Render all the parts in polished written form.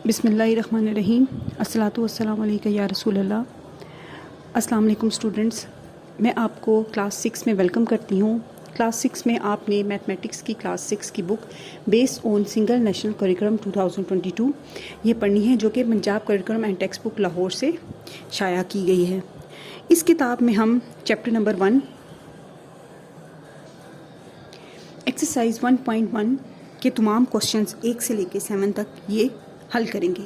बिस्मिल्लाहिर्रहमानिर्रहीम। अस्सलातु वस्सलामु अलैका या रसूल अल्लाह। अस्सलाम वालेकुम स्टूडेंट्स, मैं आपको क्लास 6 में वेलकम करती हूँ। क्लास 6 में आपने मैथमेटिक्स की क्लास 6 की book based on single national curriculum 2022 ये पढ़नी है, जो कि Punjab curriculum and text book Lahore से शाया की गई है। इस किताब में हम चैप्टर नंबर 1 एक्सरसाइज 1.1 के तमाम क्वेश्चंस 1 से लेकर 7 तक ये हल करेंगे।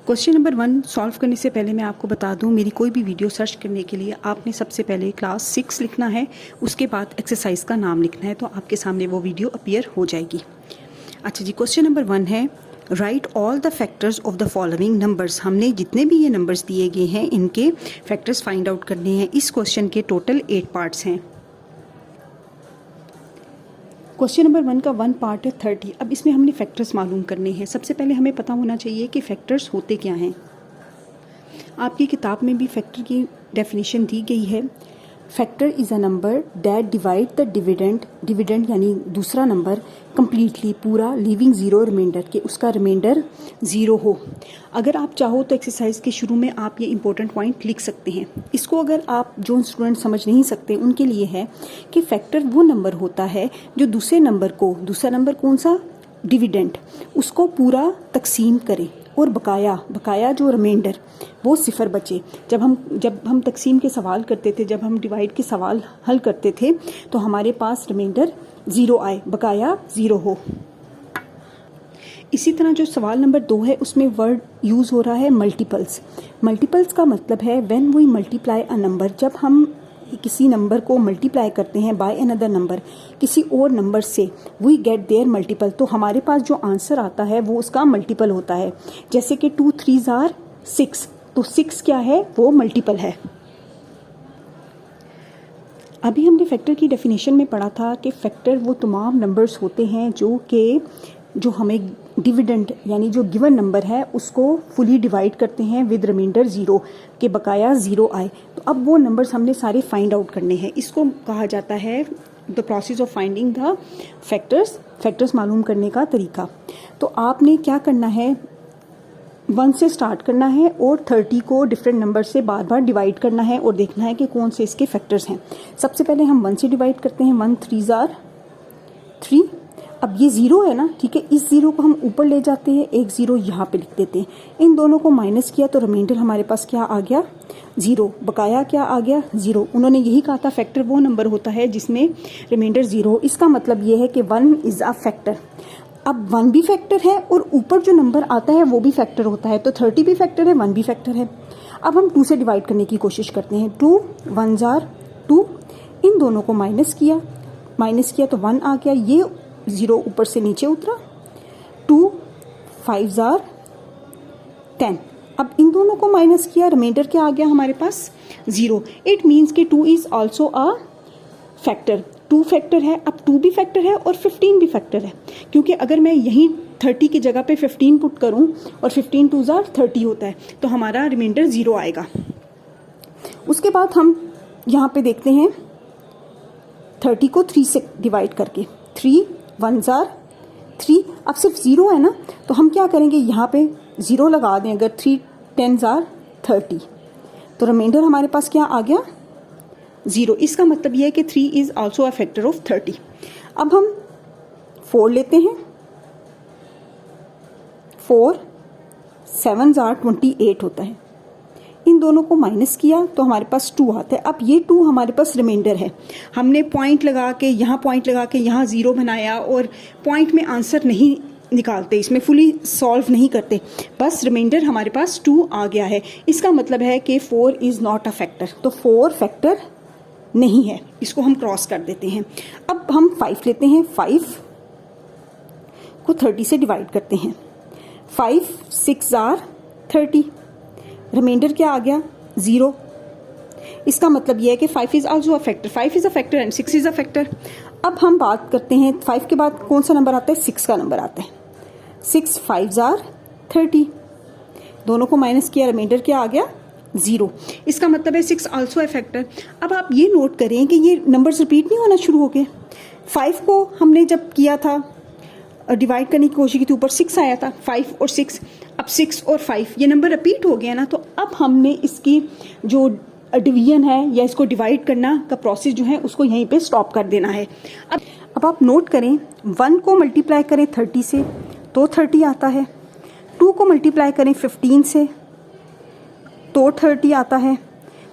क्वेश्चन नंबर 1 सॉल्व करने से पहले मैं आपको बता दूं, मेरी कोई भी वीडियो सर्च करने के लिए आपने सबसे पहले क्लास 6 लिखना है, उसके बाद एक्सरसाइज का नाम लिखना है, तो आपके सामने वो वीडियो अपीयर हो जाएगी। अच्छा जी, क्वेश्चन नंबर 1 है right all the factors of the following numbers. हमने जितने भी ये नंबर्स दिए गए हैं इनके फैक्टर्स फाइंड आउट करने हैं। इस क्वेश्चन के टोटल 8 पार्ट्स हैं। क्वेश्चन नंबर 1 का 1 पार्ट है 30। अब इसमें हमने फैक्टर्स मालूम करने हैं। सबसे पहले हमें पता होना चाहिए कि फैक्टर्स होते क्या हैं। आपकी किताब में भी फैक्टर की डेफिनेशन दी गई है। Factor is a number that divide the dividend यानी दूसरा नंबर कम्प्लीटली पूरा, लीविंग ज़ीरो रिमाइंडर के उसका रिमाइंडर ज़ीरो हो। अगर आप चाहो तो एक्सरसाइज के शुरू में आप ये इंपॉर्टेंट पॉइंट लिख सकते हैं। इसको अगर आप जो स्टूडेंट समझ नहीं सकते उनके लिए है कि फैक्टर वो नंबर होता है जो दूसरे नंबर को, दूसरा नंबर कौन सा, डिविडेंड, उसको पूरा तकसीम करे और बकाया जो रिमाइंडर वो सिफर बचे। जब हम तकसीम के सवाल करते थे, जब हम डिवाइड के सवाल हल करते थे, तो हमारे पास रिमाइंडर ज़ीरो आए, बकाया ज़ीरो हो। इसी तरह जो सवाल नंबर 2 है उसमें वर्ड यूज़ हो रहा है मल्टीपल्स। मल्टीपल्स का मतलब है when we multiply a number, जब हम किसी नंबर को मल्टीप्लाई करते हैं बाय अनदर नंबर, किसी और नंबर से, वी गेट देयर मल्टीपल, तो हमारे पास जो आंसर आता है वो उसका मल्टीपल होता है। जैसे कि 2 3s are 6, तो 6 क्या है, वो मल्टीपल है। अभी हमने फैक्टर की डेफिनेशन में पढ़ा था कि फैक्टर वो तमाम नंबर्स होते हैं जो हमें डिविडेंड यानी जो गिवन नंबर है उसको फुली डिवाइड करते हैं विद रिमाइंडर ज़ीरो, के बकाया ज़ीरो आए। तो अब वो नंबर्स हमने सारे फाइंड आउट करने हैं। इसको कहा जाता है the process of finding the factors मालूम करने का तरीका। तो आपने क्या करना है, 1 से स्टार्ट करना है और 30 को डिफरेंट नंबर से बार बार डिवाइड करना है और देखना है कि कौन से इसके फैक्टर्स हैं। सबसे पहले हम 1 से डिवाइड करते हैं। 1 3s are 3। अब ये ज़ीरो है ना, ठीक है, इस ज़ीरो को हम ऊपर ले जाते हैं, एक ज़ीरो यहाँ पे लिख देते हैं। इन दोनों को माइनस किया तो रिमाइंडर हमारे पास क्या आ गया, ज़ीरो, बकाया क्या आ गया, ज़ीरो। उन्होंने यही कहा था फैक्टर वो नंबर होता है जिसमें रिमाइंडर ज़ीरो। इसका मतलब ये है कि 1 इज़ अ फैक्टर। अब 1 भी फैक्टर है और ऊपर जो नंबर आता है वो भी फैक्टर होता है, तो 30 भी फैक्टर है, 1 भी फैक्टर है। अब हम 2 से डिवाइड करने की कोशिश करते हैं। 2 1s are 2, इन दोनों को माइनस किया तो 1 आ गया, ये ज़ीरो ऊपर से नीचे उतरा। 2 5s are 10। अब इन दोनों को माइनस किया, रिमाइंडर क्या आ गया हमारे पास, ज़ीरो। इट मीन्स कि 2 is also a factor. 2 factor है, अब 2 भी फैक्टर है और 15 भी फैक्टर है, क्योंकि अगर मैं यहीं 30 की जगह पे 15 पुट करूं और 15 2s are 30 होता है, तो हमारा रिमाइंडर ज़ीरो आएगा। उसके बाद हम यहाँ पे देखते हैं 30 को 3 से डिवाइड करके। 3 1s are 3। अब सिर्फ ज़ीरो है ना, तो हम क्या करेंगे, यहाँ पे ज़ीरो लगा दें। अगर 3 10s are 30, तो रिमाइंडर हमारे पास क्या आ गया, ज़ीरो। इसका मतलब यह है कि 3 is also a factor of 30। अब हम 4 लेते हैं। 4 7s are 28 होता है। इन दोनों को माइनस किया तो हमारे पास 2 आता है। अब ये 2 हमारे पास रिमाइंडर है। हमने पॉइंट लगा के यहाँ ज़ीरो बनाया और पॉइंट में आंसर नहीं निकालते, इसमें फुली सॉल्व नहीं करते, बस रिमाइंडर हमारे पास 2 आ गया है। इसका मतलब है कि 4 इज़ नॉट अ फैक्टर, तो 4 फैक्टर नहीं है। इसको हम क्रॉस कर देते हैं। अब हम 5 लेते हैं। 5 को 30 से डिवाइड करते हैं। 5 6s are 30, रिमाइंडर क्या आ गया, ज़ीरो। इसका मतलब यह है कि 5 is also a factor. 5 is a factor and 6 is a factor. अब हम बात करते हैं 5 के बाद कौन सा नंबर आता है, 6 का नंबर आता है। 6 5s are 30, दोनों को माइनस किया, रिमाइंडर क्या आ गया, ज़ीरो। इसका मतलब है 6 ऑल्सो अ फैक्टर। अब आप ये नोट करें कि ये नंबर्स रिपीट नहीं होना शुरू हो गए। 5 को हमने जब किया था डिवाइड करने की कोशिश की थी, ऊपर 6 आया था, 5 और 6, अब 6 और 5 ये नंबर रिपीट हो गया ना, तो अब हमने इसकी जो डिवीजन है या इसको डिवाइड करना का प्रोसेस जो है उसको यहीं पे स्टॉप कर देना है। अब आप नोट करें, 1 को मल्टीप्लाई करें 30 से तो 30 आता है, 2 को मल्टीप्लाई करें 15 से तो 30 आता है,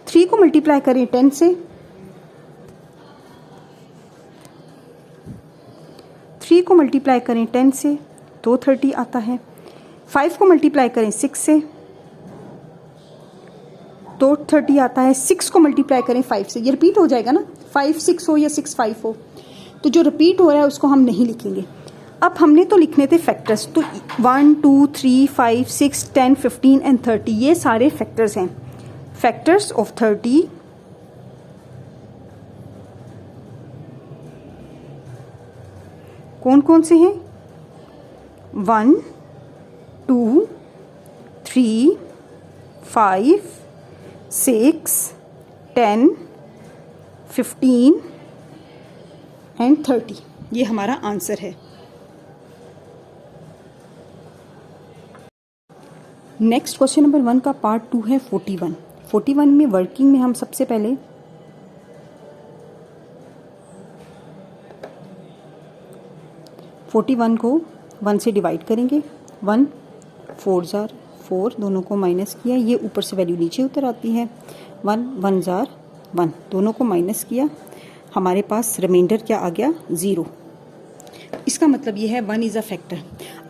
3 को मल्टीप्लाई करें 10 से, 3 को मल्टीप्लाई करें 10 से तो 30 आता है, 5 को मल्टीप्लाई करें 6 से तो 30 आता है, 6 को मल्टीप्लाई करें 5 से, ये रिपीट हो जाएगा ना, 5 6 हो या 6 5 हो, तो जो रिपीट हो रहा है उसको हम नहीं लिखेंगे। अब हमने तो लिखने थे फैक्टर्स, तो 1 2 3 5 6 10 15 एंड 30 ये सारे फैक्टर्स हैं। फैक्टर्स ऑफ 30 कौन कौन से हैं? 1 2 3 5 6 10 15 एंड 30, ये हमारा आंसर है। नेक्स्ट क्वेश्चन नंबर 1 का पार्ट 2 है 41। 41 में वर्किंग में हम सबसे पहले 41 को 1 से डिवाइड करेंगे, 1 4 जार 4, दोनों को माइनस किया, ये ऊपर से वैल्यू नीचे उतर आती है, 1 1 जार 1, दोनों को माइनस किया, हमारे पास रिमाइंडर क्या आ गया? 0। इसका मतलब ये है 1 इज़ अ फैक्टर।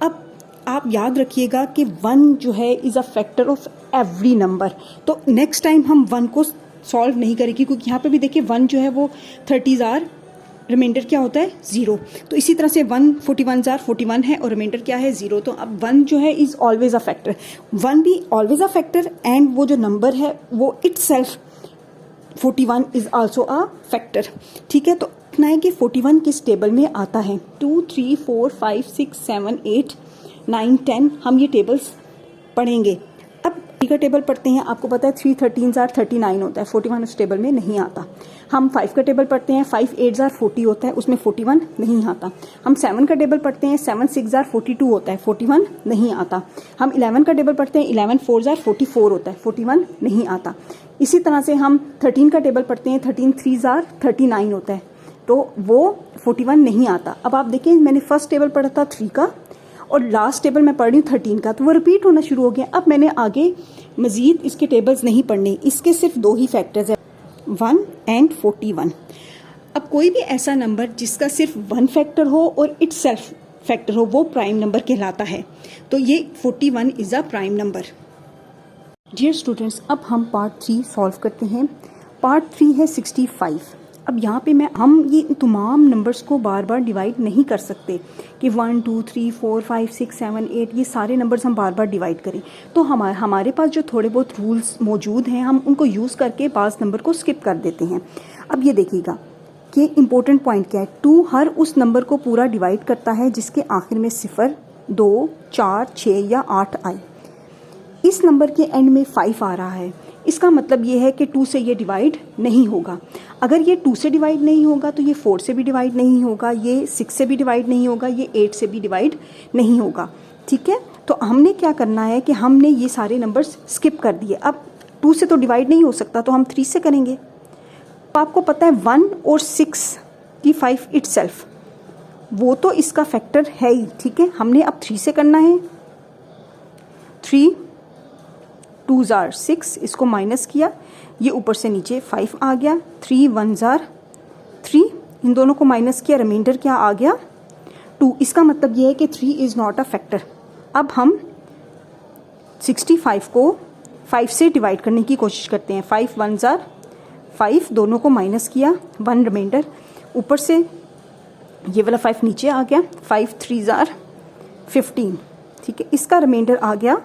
अब आप याद रखिएगा कि 1 जो है is a factor of every number, तो नेक्स्ट टाइम हम 1 को सॉल्व नहीं करेंगे, क्योंकि यहाँ पे भी देखिए 1 जो है वो 30 जार, रिमाइंडर क्या होता है? 0। तो इसी तरह से 1 41 जार 41 है और रिमाइंडर क्या है? 0। तो अब 1 जो है इज़ ऑलवेज अ फैक्टर, 1 भी ऑलवेज अ फैक्टर, एंड वो जो नंबर है वो itself 41 is also a factor. ठीक है, तो इतना है कि 41 किस टेबल में आता है? 2 3 4 5 6 7 8 9 10, हम ये टेबल्स पढ़ेंगे। अब 3 का टेबल पढ़ते हैं, आपको पता है 3 13 जार 39 होता है, 41 उस टेबल में नहीं आता। हम 5 का टेबल पढ़ते हैं, 5 8 जार 40 होता है, उसमें 41 नहीं आता। हम 7 का टेबल पढ़ते हैं, 7 6 जार 42 होता है, 41 नहीं आता। हम 11 का टेबल पढ़ते हैं, 11 4 जार 44 होता है, 41 नहीं आता। इसी तरह से हम 13 का टेबल पढ़ते हैं, 13 3 जार 39 होता है, तो वो 41 नहीं आता। अब आप देखें, मैंने फर्स्ट टेबल पढ़ा था 3 का और लास्ट टेबल मैं पढ़ रही हूँ 13 का, तो वो रिपीट होना शुरू हो गया। अब मैंने आगे मजीद इसके टेबल्स नहीं पढ़ने, इसके सिर्फ 2 ही फैक्टर्स हैं, 1 एंड 41। अब कोई भी ऐसा नंबर जिसका सिर्फ 1 फैक्टर हो और इटसेल्फ फैक्टर हो, वो प्राइम नंबर कहलाता है। तो ये 41 is a prime number. Dear students, अब हम पार्ट 3 सॉल्व करते हैं। पार्ट 3 है 65। अब यहाँ पे हम ये तमाम नंबर्स को बार बार डिवाइड नहीं कर सकते कि 1 2 3 4 5 6 7 8 ये सारे नंबर्स हम बार बार डिवाइड करें। तो हमारे पास जो थोड़े बहुत रूल्स मौजूद हैं, हम उनको यूज़ करके बाज़ नंबर को स्किप कर देते हैं। अब ये देखिएगा कि इम्पोर्टेंट पॉइंट क्या है, 2 हर उस नंबर को पूरा डिवाइड करता है जिसके आखिर में 0 2 4 6 या 8 आए। इस नंबर के एंड में 5 आ रहा है, इसका मतलब ये है कि 2 से ये डिवाइड नहीं होगा। अगर ये 2 से डिवाइड नहीं होगा तो ये 4 से भी डिवाइड नहीं होगा, ये 6 से भी डिवाइड नहीं होगा, ये 8 से भी डिवाइड नहीं होगा। ठीक है, तो हमने क्या करना है कि हमने ये सारे नंबर्स स्किप कर दिए। अब 2 से तो डिवाइड नहीं हो सकता, तो हम 3 से करेंगे। तो आपको पता है 1 और 6 की 5 इटसेल्फ, वो तो इसका फैक्टर है ही। ठीक है, हमने अब 3 से करना है। 3 2 जार 6, इसको माइनस किया, ये ऊपर से नीचे 5 आ गया। 3 1 जार 3, इन दोनों को माइनस किया, रिमाइंडर क्या आ गया? 2। इसका मतलब ये है कि 3 इज़ नॉट अ फैक्टर। अब हम 65 को 5 से डिवाइड करने की कोशिश करते हैं। 5 1 जार 5, दोनों को माइनस किया, 1 रिमाइंडर, ऊपर से ये वाला 5 नीचे आ गया। 5 3 जार 15। ठीक है, इसका रिमाइंडर आ गया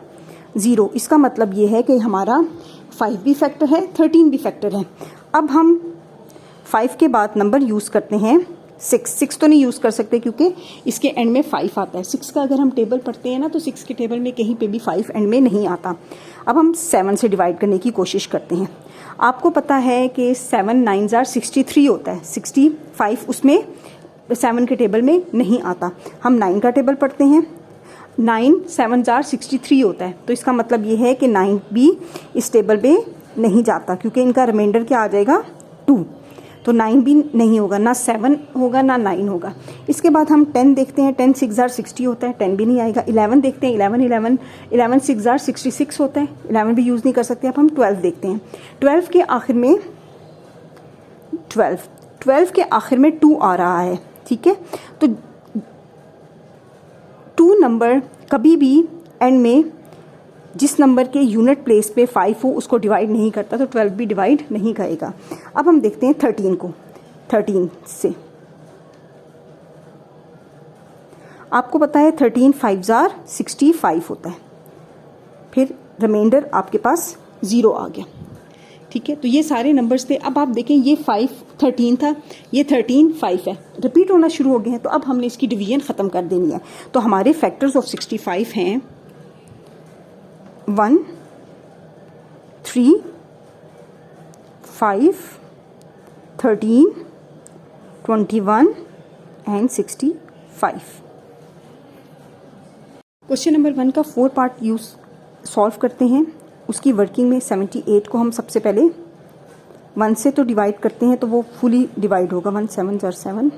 0। इसका मतलब ये है कि हमारा 5 भी फैक्टर है, 13 भी फैक्टर है। अब हम 5 के बाद नंबर यूज़ करते हैं 6 तो नहीं यूज़ कर सकते क्योंकि इसके एंड में 5 आता है। 6 का अगर हम टेबल पढ़ते हैं ना, तो 6 के टेबल में कहीं पे भी 5 एंड में नहीं आता। अब हम 7 से डिवाइड करने की कोशिश करते हैं। आपको पता है कि 7 9 जार 63 होता है, 65 उसमें 7 के टेबल में नहीं आता। हम 9 का टेबल पढ़ते हैं, 9 7 जार 63 होता है, तो इसका मतलब ये है कि 9 भी इस टेबल में नहीं जाता क्योंकि इनका रिमाइंडर क्या आ जाएगा 2, तो 9 भी नहीं होगा, ना 7 होगा ना 9 होगा। इसके बाद हम 10 देखते हैं, 10 6 जार 60 होता है, 10 भी नहीं आएगा। 11 देखते हैं, 11 6 जार 66 होता है, 11 भी यूज़ नहीं कर सकते। अब हम 12 देखते हैं, 12 के आखिर में 12 के आखिर में 2 आ रहा है, ठीक है। तो 2 नंबर कभी भी एंड में जिस नंबर के यूनिट प्लेस पे 5 हो उसको डिवाइड नहीं करता, तो 12 भी डिवाइड नहीं करेगा। अब हम देखते हैं 13 को, 13 से आपको पता है 13 5 जार 65 होता है, फिर रिमाइंडर आपके पास 0 आ गया, ठीक है। तो ये सारे नंबर्स थे। अब आप देखें ये 5 13 था, ये 13 5 है, रिपीट होना शुरू हो गए हैं, तो अब हमने इसकी डिवीजन ख़त्म कर देनी है। तो हमारे फैक्टर्स ऑफ 65 हैं 1 3 5 13 21 एंड 65। क्वेश्चन नंबर 1 का 4 पार्ट यूज सॉल्व करते हैं। उसकी वर्किंग में 78 को हम सबसे पहले 1 से तो डिवाइड करते हैं, तो वो फुली डिवाइड होगा, 1 7 जार 7।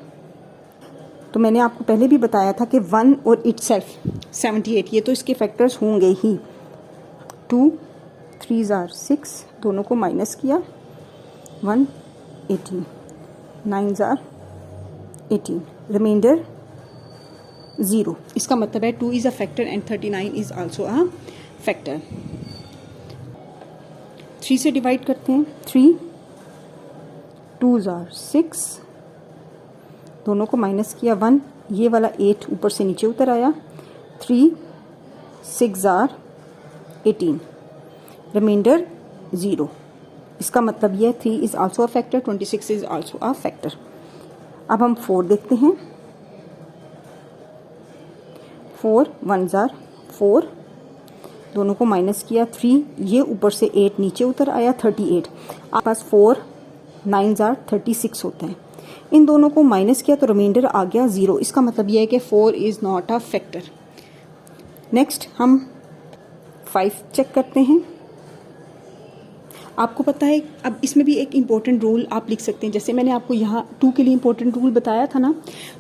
तो मैंने आपको पहले भी बताया था कि 1 और इटसेल्फ 78, ये तो इसके फैक्टर्स होंगे ही। 2 3 जार 6, दोनों को माइनस किया, 1 18, 9 जार 18, रिमाइंडर 0। इसका मतलब है 2 is a factor and 39 is also a factor. 3 से डिवाइड करते हैं, 3 2 जार 6, दोनों को माइनस किया, 1, ये वाला 8 ऊपर से नीचे उतर आया, 3 6 जार 18, रिमाइंडर 0। इसका मतलब यह 3 is also a factor, 26 is also a factor. अब हम 4 देखते हैं, 4 1 जार 4, दोनों को माइनस किया, 3, ये ऊपर से 8 नीचे उतर आया, 38। आपके पास 4 9 जार 36 होता है, इन दोनों को माइनस किया तो रिमाइंडर आ गया 0। इसका मतलब यह है कि 4 is not a factor. Next हम 5 चेक करते हैं। आपको पता है, अब इसमें भी एक इम्पोर्टेंट रूल आप लिख सकते हैं, जैसे मैंने आपको यहाँ 2 के लिए इम्पोर्टेंट रूल बताया था ना,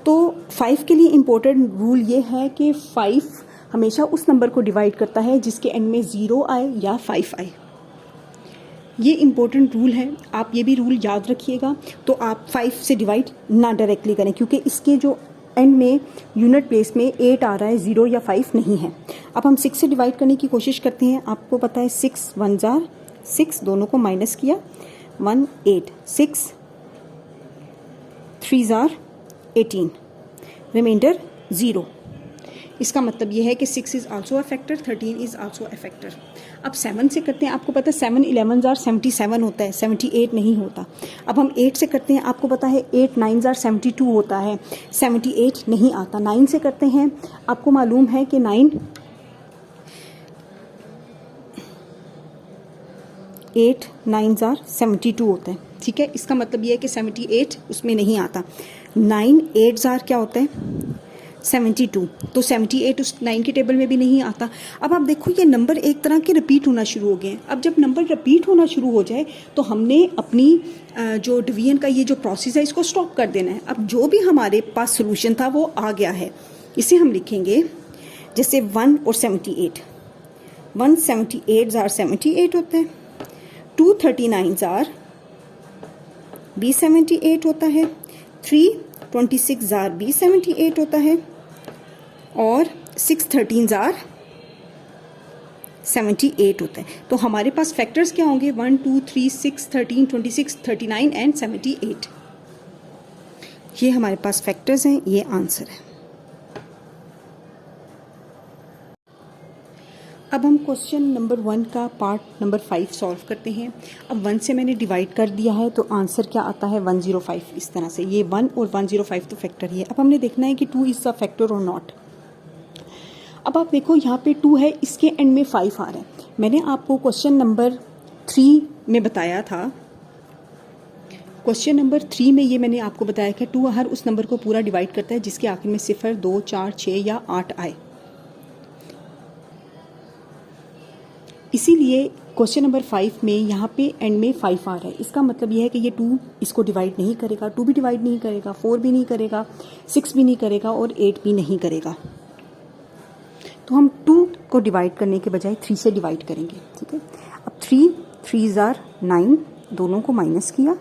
तो 5 के लिए इम्पोर्टेंट रूल ये है कि 5 हमेशा उस नंबर को डिवाइड करता है जिसके एंड में 0 आए या 5 आए। ये इम्पोर्टेंट रूल है, आप ये भी रूल याद रखिएगा। तो आप 5 से डिवाइड ना डायरेक्टली करें क्योंकि इसके जो एंड में यूनिट प्लेस में 8 आ रहा है, 0 या 5 नहीं है। अब हम 6 से डिवाइड करने की कोशिश करते हैं। आपको पता है 6 1 जार 6, दोनों को माइनस किया, 1 8, 6 3 जार 18, रिमाइंडर 0। इसका मतलब यह है कि 6 is also a factor, 13 is also a factor. अब 7 से करते हैं। आपको पता है 7 11 जार 77 होता है, 78 नहीं होता। अब हम 8 से करते हैं। आपको पता है 8 9 जार 72 होता है, 78 नहीं आता। 9 से करते हैं। आपको मालूम है कि 8 9 जार 72 होता है, ठीक है। इसका मतलब यह है कि 78 उसमें नहीं आता। 9 8 जार क्या होता है 72, तो 78 उस 9 के टेबल में भी नहीं आता। अब आप देखो ये नंबर एक तरह के रिपीट होना शुरू हो गए हैं। अब जब नंबर रिपीट होना शुरू हो जाए तो हमने अपनी जो डिवीजन का ये जो प्रोसेस है इसको स्टॉप कर देना है। अब जो भी हमारे पास सोल्यूशन था वो आ गया है, इसे हम लिखेंगे जैसे 1 और 78। 1 78 जार 78 होता है, 2 39 जार भी 78 होता है, 3 26 जार भी 78 होता है और 6 13 जार 78 होता है। तो हमारे पास फैक्टर्स क्या होंगे 1 2 3 6 13 26 39 एंड 78। ये हमारे पास फैक्टर्स हैं, ये आंसर है। अब हम क्वेश्चन नंबर 1 का पार्ट नंबर 5 सॉल्व करते हैं। अब 1 से मैंने डिवाइड कर दिया है तो आंसर क्या आता है 105। इस तरह से ये 1 और 105 तो फैक्टर ही है। अब हमने देखना है कि 2 इज़ अ फैक्टर और नॉट। अब आप देखो यहाँ पे 2 है, इसके एंड में 5 आ रहा है। मैंने आपको क्वेश्चन नंबर 3 में बताया था क्वेश्चन नंबर 3 में ये मैंने आपको बताया कि 2 हर उस नंबर को पूरा डिवाइड करता है जिसके आखिर में 0, 2, 4, 6 या 8 आए। इसीलिए क्वेश्चन नंबर 5 में यहाँ पे एंड में 5 आ रहा है। इसका मतलब ये है कि ये 2 इसको डिवाइड नहीं करेगा, 2 भी डिवाइड नहीं करेगा, 4 भी नहीं करेगा, 6 भी नहीं करेगा और 8 भी नहीं करेगा। तो हम 2 को डिवाइड करने के बजाय 3 से डिवाइड करेंगे, ठीक है। अब 3 3s are 9, दोनों को माइनस किया,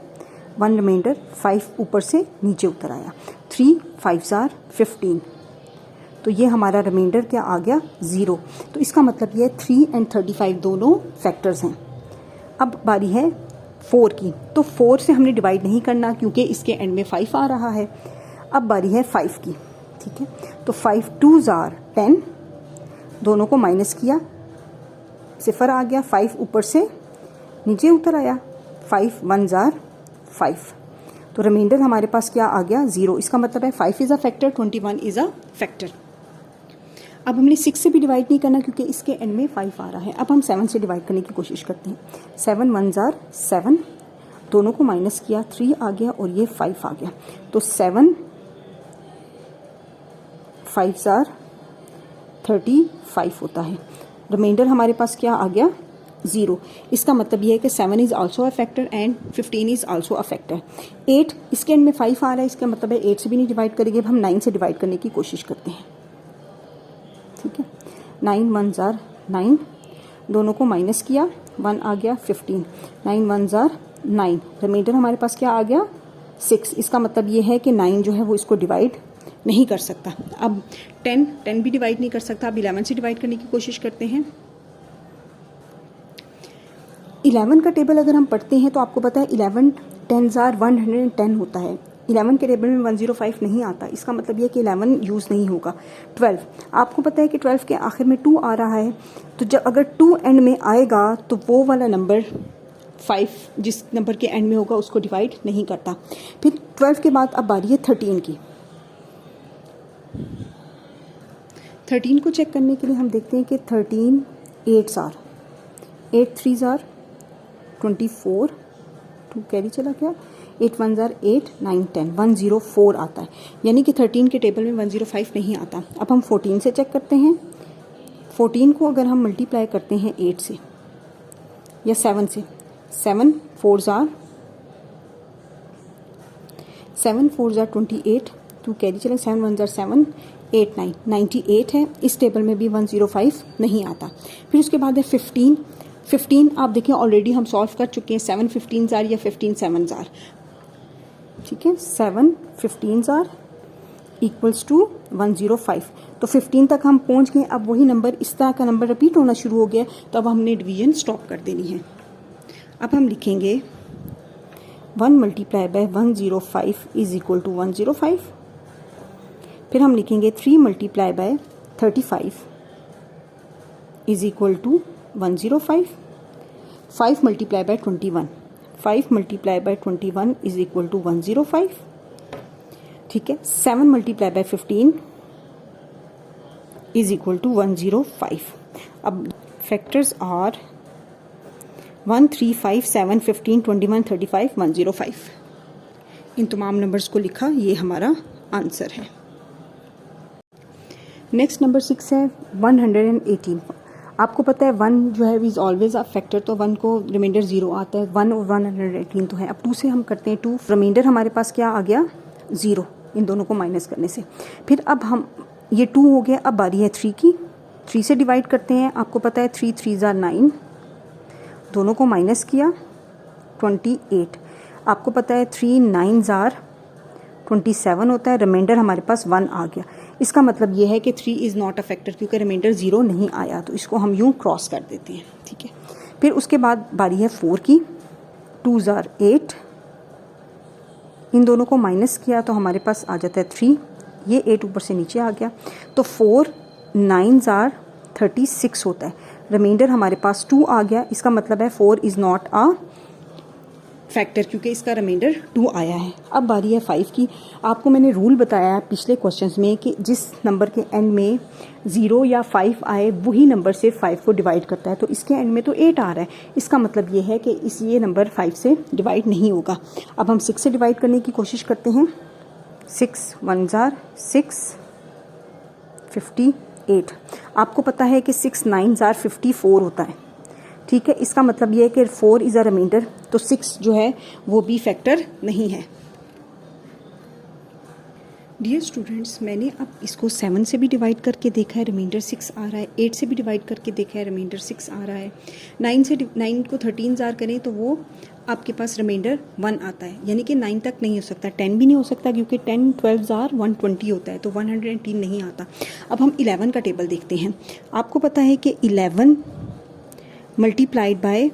1 रिमाइंडर, 5 ऊपर से नीचे उतर आया, 3 5s are 15, तो ये हमारा रिमाइंडर क्या आ गया 0। तो इसका मतलब ये 3 और 35 दोनों फैक्टर्स हैं। अब बारी है 4 की, तो 4 से हमने डिवाइड नहीं करना क्योंकि इसके एंड में 5 आ रहा है। अब बारी है 5 की, ठीक है। तो 5 2s are 10, दोनों को माइनस किया, 0 आ गया, 5 ऊपर से नीचे उतर आया, 5 1s are 5, तो रिमाइंडर हमारे पास क्या आ गया 0। इसका मतलब है 5 is a factor, 21 is a factor. अब हमने 6 से भी डिवाइड नहीं करना क्योंकि इसके एंड में 5 आ रहा है। अब हम 7 से डिवाइड करने की कोशिश करते हैं। 7 1s are 7, दोनों को माइनस किया, 3 आ गया और ये 5 आ गया, तो 7 5s are 35 होता है। रिमाइंडर हमारे पास क्या आ गया 0। इसका मतलब ये है कि 7 is also a factor and 15 is also a factor. 8 इसके एंड में 5 आ रहा है, इसका मतलब है 8 से भी नहीं डिवाइड करेंगे। अब हम 9 से डिवाइड करने की कोशिश करते हैं, ठीक है। 9 1s are 9, दोनों को माइनस किया, 1 आ गया, 15, 9 1s are 9, रिमाइंडर हमारे पास क्या आ गया 6। इसका मतलब ये है कि 9 जो है वो इसको डिवाइड नहीं कर सकता। अब 10 भी डिवाइड नहीं कर सकता। अब 11 से डिवाइड करने की कोशिश करते हैं। 11 का टेबल अगर हम पढ़ते हैं तो आपको पता है 11 10s are 110 होता है। 11 के टेबल में 105 नहीं आता, इसका मतलब ये कि 11 यूज़ नहीं होगा। 12 आपको पता है कि 12 के आखिर में 2 आ रहा है, तो जब अगर 2 एंड में आएगा तो वो वाला नंबर 5 जिस नंबर के एंड में होगा उसको डिवाइड नहीं करता। फिर 12 के बाद अब बारी है 13 की। 13 को चेक करने के लिए हम देखते हैं कि 13 8s are 8 3s are 24, 2 carry चला गया, 8 1s are 8 9 10, 104 आता है, यानी कि 13 के टेबल में 105 नहीं आता। अब हम 14 से चेक करते हैं। 14 को अगर हम मल्टीप्लाई करते हैं 8 से या 7 से, 7 4s are 28, 2 कैरी चले, 7 1s are 7 8 9 98 है। इस टेबल में भी 105 नहीं आता। फिर उसके बाद है 15 आप देखें ऑलरेडी हम सॉल्व कर चुके हैं। 7 15s are या 15 7s are, ठीक है। 7 15s are इक्वल्स टू 105, तो 15 तक हम पहुंच गए। अब वही नंबर, इस तरह का नंबर रिपीट होना शुरू हो गया, तो अब हमने डिवीजन स्टॉप कर देनी है। अब हम लिखेंगे 1 multiply by 105 is equal to 105। फिर हम लिखेंगे 3 multiply by 35 is equal to 105। 5 multiply by 21, 5 multiply by 21 is equal to 105, ठीक है। 7 multiply by 15 is equal to 105। अब फैक्टर्स आर 1 3 5 7 15 21 35 105। इन तमाम नंबर्स को लिखा, ये हमारा आंसर है। नेक्स्ट नंबर 6 है 118। आपको पता है 1 जो है इज़ ऑलवेज अ फैक्टर, तो 1 को रिमाइंडर 0 आता है। 1 और 118 तो है। अब 2 से हम करते हैं 2, रिमाइंडर हमारे पास क्या आ गया 0, इन दोनों को माइनस करने से। फिर अब हम ये 2 हो गया। अब बारी है 3 की। 3 से डिवाइड करते हैं। आपको पता है 3 3s are 9, दोनों को माइनस किया, 28। आपको पता है 3 9s are 27 होता है। रिमाइंडर हमारे पास 1 आ गया। इसका मतलब ये है कि 3 इज़ नॉट अ फैक्टर क्योंकि रिमाइंडर 0 नहीं आया, तो इसको हम यूँ क्रॉस कर देते हैं, ठीक है। फिर उसके बाद बारी है 4 की। 2s are 8, इन दोनों को माइनस किया तो हमारे पास आ जाता है 3, ये 8 ऊपर से नीचे आ गया, तो 4 9s are 36 होता है। रिमाइंडर हमारे पास 2 आ गया। इसका मतलब है 4 इज़ नॉट अ फैक्टर, क्योंकि इसका रिमाइंडर 2 आया है। अब बारी है 5 की। आपको मैंने रूल बताया पिछले क्वेश्चंस में कि जिस नंबर के एंड में 0 या 5 आए वही नंबर से 5 को डिवाइड करता है। तो इसके एंड में तो 8 आ रहा है, इसका मतलब ये है कि ये नंबर 5 से डिवाइड नहीं होगा। अब हम 6 से डिवाइड करने की कोशिश करते हैं। 6 1 6 58। आपको पता है कि 6 9 54 होता है, ठीक है। इसका मतलब ये है कि 4 इज़ अ रिमाइंडर, तो 6 जो है वो भी फैक्टर नहीं है। डियर स्टूडेंट्स, मैंने अब इसको 7 से भी डिवाइड करके देखा है, रिमाइंडर 6 आ रहा है। 8 से भी डिवाइड करके देखा है, रिमाइंडर 6 आ रहा है। 9 को 13 जार करें तो वो आपके पास रिमाइंडर 1 आता है, यानी कि 9 तक नहीं हो सकता, 10 भी नहीं हो सकता, क्योंकि 10 12 जार 120 होता है, तो 110 नहीं आता। अब हम 11 का टेबल देखते हैं। आपको पता है कि 11 मल्टीप्लाइड बाय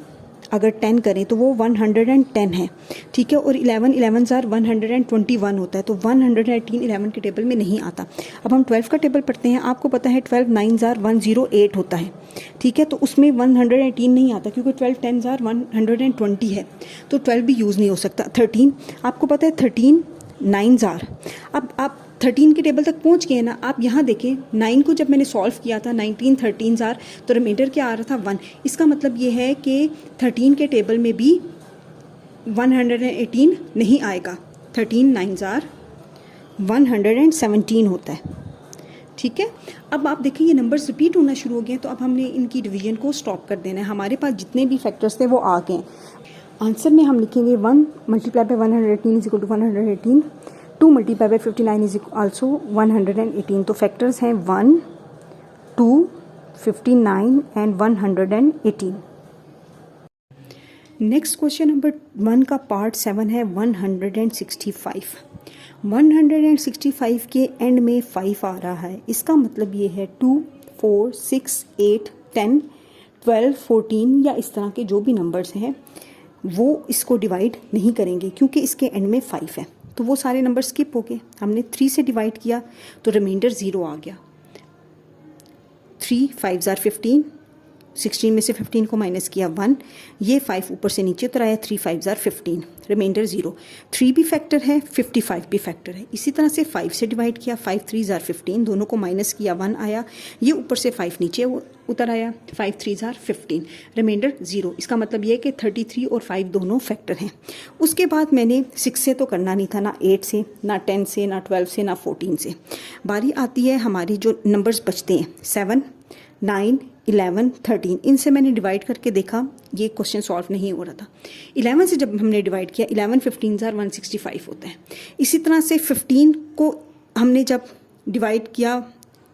अगर 10 करें तो वो 110 है, ठीक है। और 11 जार 121 होता है, तो 118 11 के टेबल में नहीं आता। अब हम 12 का टेबल पढ़ते हैं। आपको पता है 12 9 जार 108 होता है, ठीक है। तो उसमें 118 नहीं आता, क्योंकि 12 10 जार 120 है, तो 12 भी यूज़ नहीं हो सकता। 13, आपको पता है 13 9 जार। अब आप 13 के टेबल तक पहुंच गए ना। आप यहाँ देखें, 9 को जब मैंने सॉल्व किया था 19 13 जार, तो रिमाइंडर क्या आ रहा था 1। इसका मतलब ये है कि 13 के टेबल में भी 118 नहीं आएगा। 13 9 जार 117 होता है, ठीक है। अब आप देखिए ये नंबर्स रिपीट होना शुरू हो गए हैं, तो अब हमने इनकी डिवीजन को स्टॉप कर देना है। हमारे पास जितने भी फैक्टर्स थे वो आ गए हैं। आंसर में हम लिखेंगे 1 multiply by 118 is equal to 118, 2 multiply by 59 is also 118। तो फैक्टर्स हैं 1 2 59 एंड 118। नेक्स्ट क्वेश्चन नंबर 1 का पार्ट 7 है 165। 165 के एंड में 5 आ रहा है, इसका मतलब ये है 2 4 6 8 10 12 14 या इस तरह के जो भी नंबर्स हैं वो इसको डिवाइड नहीं करेंगे, क्योंकि इसके एंड में 5 है। तो वो सारे नंबर स्किप हो गए। हमने 3 से डिवाइड किया तो रिमाइंडर 0 आ गया। 3 5 जार 15, 16 में से 15 को माइनस किया 1, ये 5 ऊपर से नीचे उतर आया। 3 5 जार 15, रिमाइंडर 0। 3 भी फैक्टर है, 55 भी फैक्टर है। इसी तरह से 5 से डिवाइड किया, 5 3 जार 15, दोनों को माइनस किया 1 आया, ये ऊपर से 5 नीचे उतर आया। 5 3 जार 15, रिमाइंडर 0। इसका मतलब ये है कि 33 और 5 दोनों फैक्टर हैं। उसके बाद मैंने 6 से तो करना नहीं था, ना 8 से, ना 10 से, ना 12 से, ना 14 से। बारी आती है हमारी जो नंबर्स बचते हैं 7 9 11 13, इनसे मैंने डिवाइड करके देखा, ये क्वेश्चन सॉल्व नहीं हो रहा था। 11 से जब हमने डिवाइड किया, 11 15 जार 165 होता है। इसी तरह से 15 को हमने जब डिवाइड किया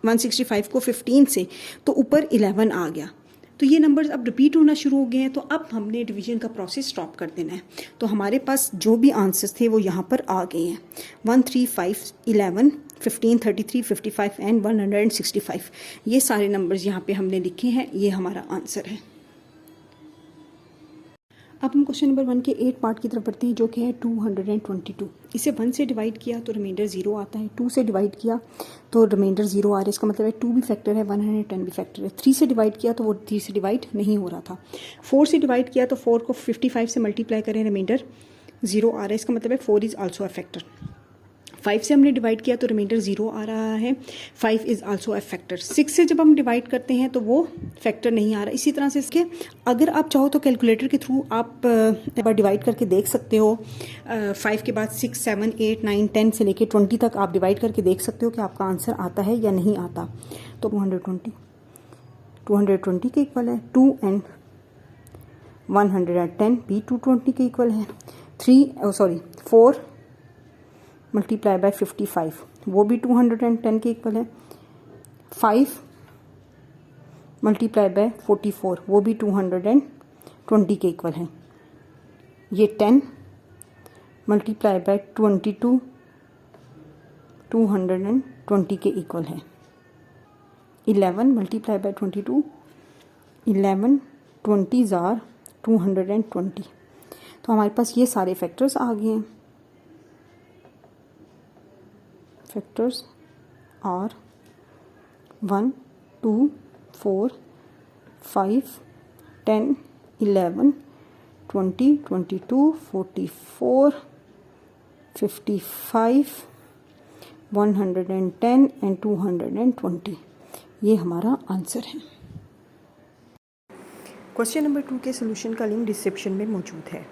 165 को 15 से, तो ऊपर 11 आ गया। तो ये नंबर्स अब रिपीट होना शुरू हो गए हैं, तो अब हमने डिवीजन का प्रोसेस स्टॉप कर देना है। तो हमारे पास जो भी आंसर्स थे वो यहाँ पर आ गए हैं। 1 3 5 11 15 33 55 एंड 165, ये सारे नंबर्स यहाँ पे हमने लिखे हैं, ये हमारा आंसर है। अब हम क्वेश्चन नंबर 1 के 8 पार्ट की तरफ बढ़ते हैं, जो कि है 222। इसे 1 से डिवाइड किया तो रिमाइंडर 0 आता है। 2 से डिवाइड किया तो रिमाइंडर 0 आ रहा है, इसका मतलब है 2 भी फैक्टर है, 110 भी फैक्टर है। 3 से डिवाइड किया तो वो 3 से डिवाइड नहीं हो रहा था। 4 से डिवाइड किया तो 4 को 55 से मल्टीप्लाई करें, रिमाइंडर 0 आ रहा है, इसका मतलब है 4 इज़ आल्सो अ फैक्टर। 5 से हमने डिवाइड किया तो रिमाइंडर 0 आ रहा है, 5 इज़ आल्सो अ फैक्टर। 6 से जब हम डिवाइड करते हैं तो वो फैक्टर नहीं आ रहा। इसी तरह से इसके अगर आप चाहो तो कैलकुलेटर के थ्रू आप एक बार डिवाइड करके देख सकते हो। 5 के बाद 6 7 8 9 10 से लेके 20 तक आप डिवाइड करके देख सकते हो कि आपका आंसर आता है या नहीं आता। तो 220 के इक्वल है। 2 एंड 110 भी 220 के इक्वल है। 4 मल्टीप्लाई बाय 55, वो भी 210 के इक्वल है। 5 मल्टीप्लाई बाय 44, वो भी 220 के इक्वल है। ये 10 मल्टीप्लाई बाय 22 220 के इक्वल है। 11 मल्टीप्लाई बाय 22, 11 20 जार 220। तो हमारे पास ये सारे फैक्टर्स आ गए हैं। Factors are 1 2 4 5 10 11 20, 22, 44, 55, 110 and 220। ये हमारा आंसर है। क्वेश्चन नंबर 2 के सोल्यूशन का लिंक डिस्क्रिप्शन में मौजूद है।